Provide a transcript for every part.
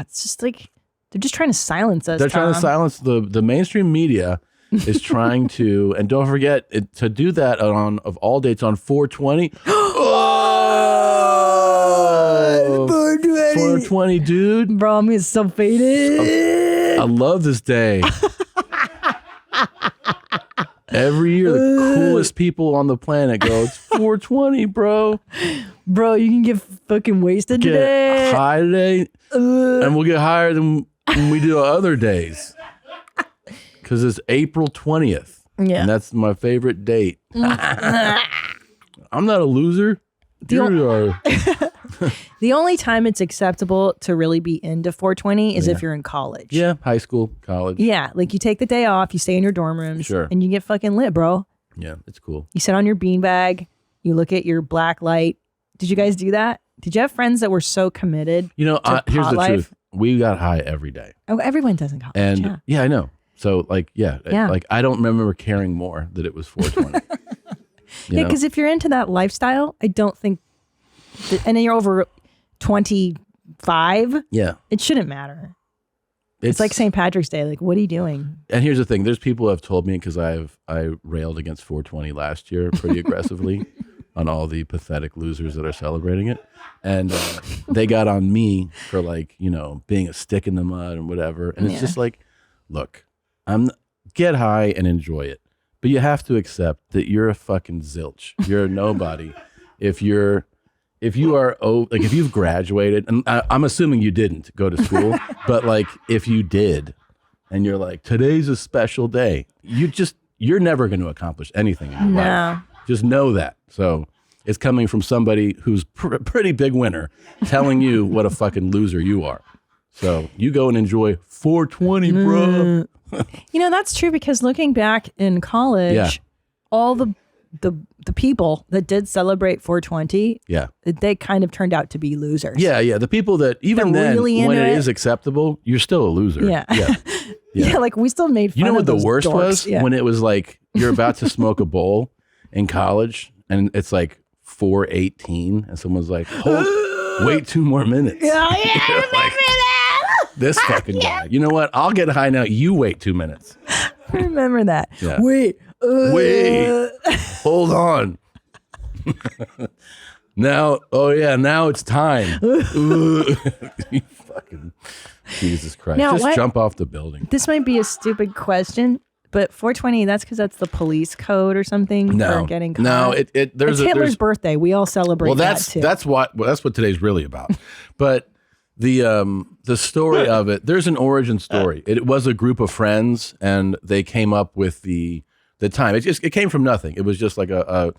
it's just like they're just trying to silence us. They're trying to silence the mainstream media is trying to, and don't forget to do that of all dates on 420. Oh, 420, dude. Bro, I'm getting so faded. I love this day. Every year, the coolest people on the planet go, it's 420, bro. Bro, you can get fucking wasted today. Get high today, and we'll get higher than we do other days. Because it's April 20th. Yeah. And that's my favorite date. I'm not a loser. You are. The only time it's acceptable to really be into 420 is if you're in college. Yeah, high school, college. Yeah, like you take the day off, you stay in your dorm rooms, and you get fucking lit, bro. Yeah, it's cool. You sit on your beanbag, you look at your black light. Did you guys do that? Did you have friends that were so committed? You know, to here's pot the life? truth. We got high every day. Oh, everyone does in college. And yeah, I know. So like, like I don't remember caring more that it was 420. Yeah, because if you're into that lifestyle, I don't think, and then you're over 25. Yeah, it shouldn't matter. It's like St. Patrick's Day. Like, what are you doing? And here's the thing: there's people who have told me because I railed against 420 last year pretty aggressively on all the pathetic losers that are celebrating it, and they got on me for being a stick in the mud and whatever. And it's just like, look. Get high and enjoy it, but you have to accept that you're a fucking zilch. You're a nobody. if you've graduated, and I'm assuming you didn't go to school, but like if you did, and you're like, today's a special day, you're never going to accomplish anything in your life. Just know that. So it's coming from somebody who's a pretty big winner, telling you what a fucking loser you are. So you go and enjoy 420, bro. That's true because looking back in college, all the people that did celebrate 420, they kind of turned out to be losers. Yeah. The people that even then, really when it is acceptable, you're still a loser. Yeah, like we still made fun You know of what the those worst dorks. was? When it was like, you're about to smoke a bowl in college and it's like 4:18 and someone's like, wait 2 more minutes. Yeah, I remember that. This fucking guy. You know what? I'll get high now. You wait 2 minutes. I remember that. Yeah. Wait. Hold on. Now it's time. You fucking Jesus Christ. Now, just jump off the building. This might be a stupid question, but 420, that's because that's the police code or something for getting caught. No, there's Hitler's birthday. We all celebrate that too. That's what today's really about. But the story of it, there's an origin story. It was a group of friends and they came up with the time. It came from nothing. It was just like a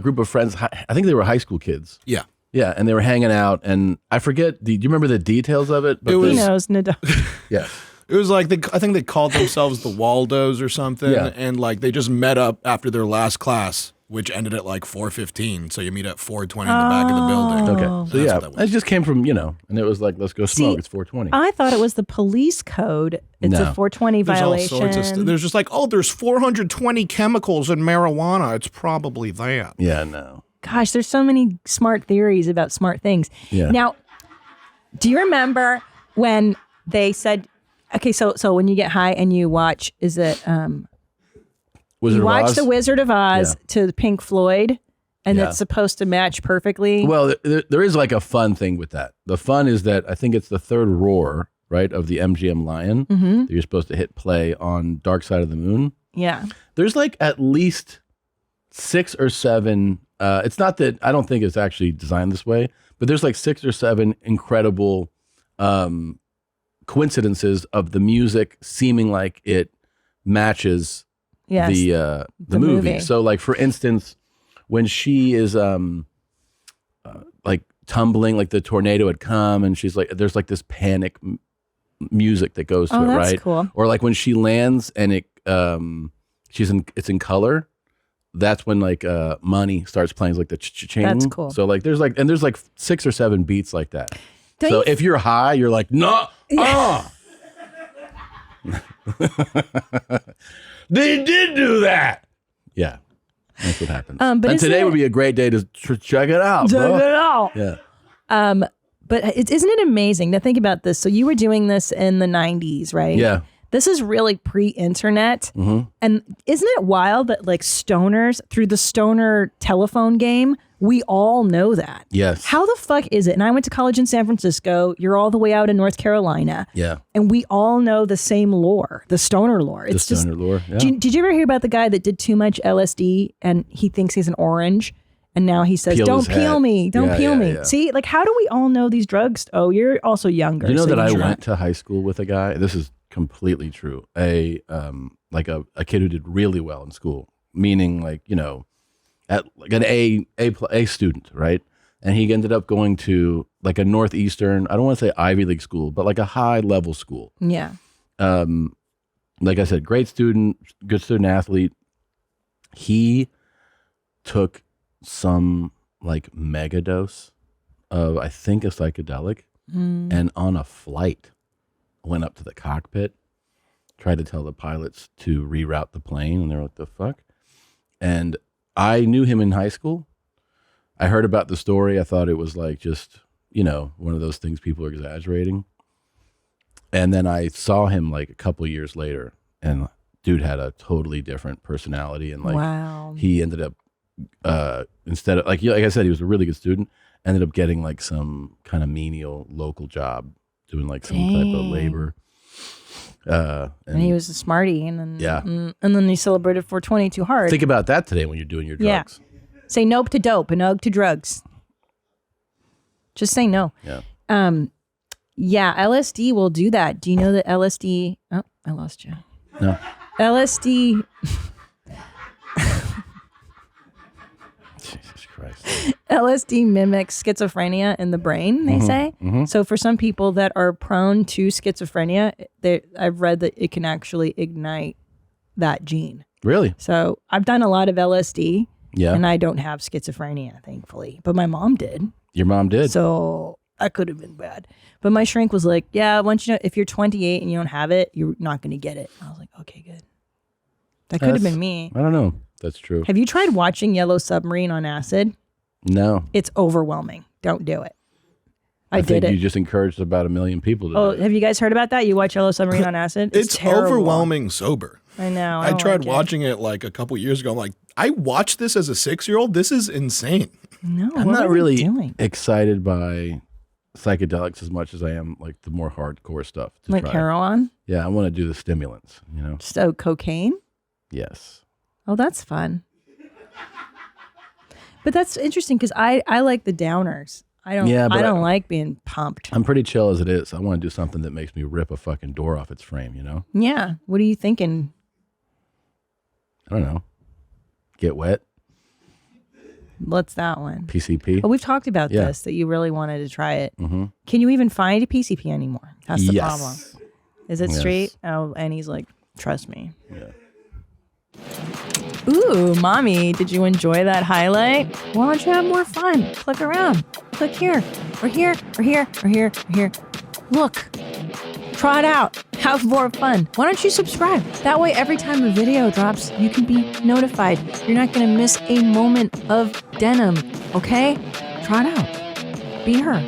group of friends. I think they were high school kids. Yeah. Yeah, and they were hanging out, and I forget. Do you remember the details of it? But he knows. Yeah. It was like I think they called themselves the Waldos or something, and like they just met up after their last class, which ended at like 4:15. So you meet at 4:20 in the back of the building. Okay, so it just came from and it was like, let's go smoke. It's 4:20. I thought it was the police code. It's a 420 violation. All sorts of there's just like, there's 420 chemicals in marijuana. It's probably that. Yeah, no. Gosh, there's so many smart theories about smart things. Yeah. Now, do you remember when they said, okay, so when you get high and you watch, is it Wizard of Oz? The Wizard of Oz to Pink Floyd, and it's supposed to match perfectly? Well, there is like a fun thing with that. The fun is that I think it's the third roar, right, of the MGM Lion that you're supposed to hit play on Dark Side of the Moon. Yeah. There's like at least 6 or 7. It's not that I don't think it's actually designed this way, but there's like 6 or 7 incredible coincidences of the music seeming like it matches the movie. So like, for instance, when she is like tumbling, like the tornado had come and she's like, there's like this panic music that goes to it, that's right? Cool. Or like when she lands and it's in color. That's when like Money starts playing like the cha-ching. That's cool. So like there's like 6 or 7 beats like that. So if you're high, you're like, no, they did do that. Yeah, that's what happens. And today would be a great day to check it out. Check it out. Yeah. But isn't it amazing to think about this? So you were doing this in the 90s, right? Yeah. This is really pre-internet. Mm-hmm. And isn't it wild that like stoners, through the stoner telephone game, we all know that? Yes. How the fuck is it? And I went to college in San Francisco. You're all the way out in North Carolina. Yeah. And we all know the same lore, the stoner lore. The stoner lore, yeah. Did you ever hear about the guy that did too much LSD and he thinks he's an orange? And now he says, don't peel me. Don't peel me. Yeah. See, like, how do we all know these drugs? Oh, you're also younger. You know that I went to high school with a guy. This is completely true. A kid who did really well in school, meaning like, you know, at like an A student, right? And he ended up going to like a Northeastern, I don't want to say Ivy League school, but like a high level school. Yeah. Like I said, great student, good student athlete. He took some like mega dose of, I think, a psychedelic, and on a flight went up to the cockpit, tried to tell the pilots to reroute the plane, and they're like, the fuck? And I knew him in high school. I heard about the story. I thought it was like just, you know, one of those things people are exaggerating. And then I saw him like a couple years later, and dude had a totally different personality, and like he ended up instead of like I said, he was a really good student, ended up getting like some kind of menial local job doing like some type of labor. And he was a smarty, and then and then he celebrated 420 too hard. Think about that today when you're doing your drugs. Say nope to dope and ugh to drugs. Just say no. Yeah, LSD will do that. Do you know that LSD? Oh, I lost you. No. LSD. Jesus Christ. LSD mimics schizophrenia in the brain, they say. Mm-hmm. So for some people that are prone to schizophrenia, I've read that it can actually ignite that gene. Really? So I've done a lot of LSD, yeah, and I don't have schizophrenia, thankfully. But my mom did. Your mom did? So that could have been bad. But my shrink was like, yeah, once you know, if you're 28 and you don't have it, you're not going to get it. I was like, okay, good. That could have been me. I don't know. That's true. Have you tried watching Yellow Submarine on acid? No. It's overwhelming. Don't do it. I did think it. You just encouraged about 1 million people to do it. Have you guys heard about that? You watch Yellow Submarine on acid? It's overwhelming sober. I know. I tried watching it like a couple years ago. I'm like, I watched this as a 6-year-old. This is insane. No, I'm not really excited by psychedelics as much as I am like the more hardcore stuff. Like heroin? Yeah, I want to do the stimulants, you know? So cocaine? Yes. Oh, that's fun. But that's interesting because I like the downers. I don't like being pumped. I'm pretty chill as it is. I want to do something that makes me rip a fucking door off its frame, you know? Yeah. What are you thinking? I don't know. Get wet. What's that one? PCP. Oh, we've talked about this, that you really wanted to try it. Mm-hmm. Can you even find a PCP anymore? That's the problem. Is it straight? Oh, and he's like, trust me. Yeah. Ooh, mommy, did you enjoy that highlight? Why don't you have more fun? Click around. Click here, or here, or here, or here, or here. Look. Try it out. Have more fun. Why don't you subscribe? That way, every time a video drops, you can be notified. You're not going to miss a moment of denim, okay? Try it out. Be her.